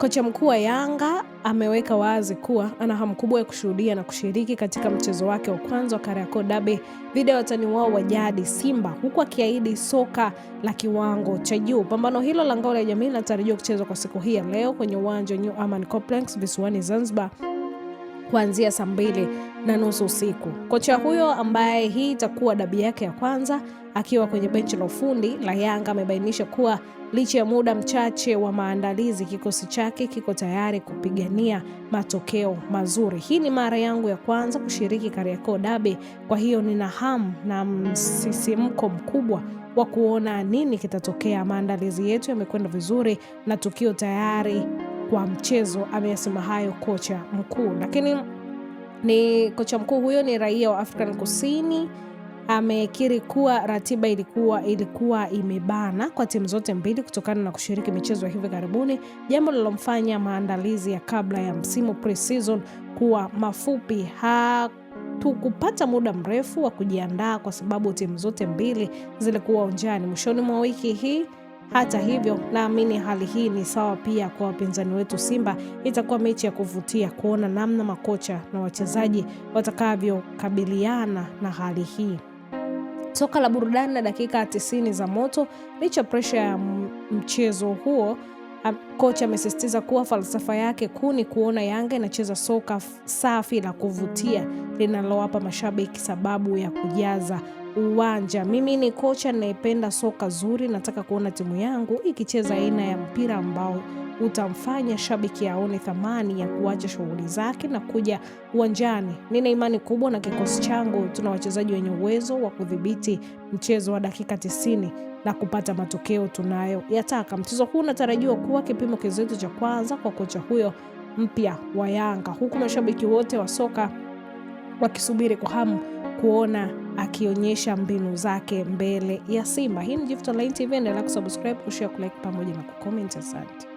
Kocha mkuu wa Yanga ameweka wazi kuwa ana hamu kubwa ya kushuhudia na kushiriki katika mchezo wake wa kwanza wa Kariakoo Derby dhidi ya watani wao wa jadi Simba, huku akiahidi soka la kiwango cha juu. Pambano hilo la ngao ya jamii linatarajiwa kuchezwa kwa siku hii ya leo kwenye uwanja New Aman Complex visiwani Zanzibar kuanzia saa 2:30 usiku. Kocha huyo ambaye hii itakuwa dabi yake ya kwanza akiwa kwenye benchi la ufundi la Yanga amebainisha kuwa licha ya muda mchache wa maandalizi, kikosi chake kiko tayari kupigania matokeo mazuri. Hii ni mara yangu ya kwanza kushiriki Kariakoo Derby, kwa hiyo nina hamu na msisimko mkubwa wa kuona nini kitatokea. Maandalizi yetu yamekwenda vizuri na tukio tayari kwa mchezo, ameyasema hayo kocha mkuu. Lakini ni kocha mkuu huyo ni raia wa Afrika Kusini, amekiri kuwa ratiba ilikuwa imebana kwa timu zote mbili kutokana na kushiriki michezo ya hivi karibuni, jambo lilomfanya maandalizi ya kabla ya msimu pre-season kuwa mafupi. Hatukupata muda mrefu wa kujiandaa kwa sababu timu zote mbili zilikuwa uwanjani mwishoni mwa wiki hii. Hata hivyo, naamini hali hii ni sawa pia kwa wapinzani wetu Simba. Itakuwa mechi ya kuvutia kuona namna makocha na wachezaji watakavyokabiliana na hali hii. Soka la burudani na dakika 90 za moto. Licha pressure ya mchezo huo, kocha amesisitiza kuwa falsafa yake kuu ni kuona Yanga inacheza soka safi la kuvutia linalowapa mashabiki sababu ya kujaza uwanja. Mimi ni kocha ninayependa soka zuri, nataka kuona timu yangu ikicheza aina ya mpira ambao utamfanya shabiki aone thamani ya kuacha shughuli zake na kuja uwanjani. Nina imani kubwa na kikosi changu, tuna wachezaji wenye uwezo wa kudhibiti mchezo wa dakika 90 na kupata matokeo tunayoyataka. Mchezo huu unatarajiwa kuwa kipimo kizito cha kwanza kwa kocha huyo mpya wa Yanga, huku mashabiki wote wa soka wakisubiri kwa hamu kuona akionyesha mbinu zake mbele ya Simba. Hii ni Gift Online TV, endelea kusubscribe, kushare, kulike pamoja na kucomment. Asante.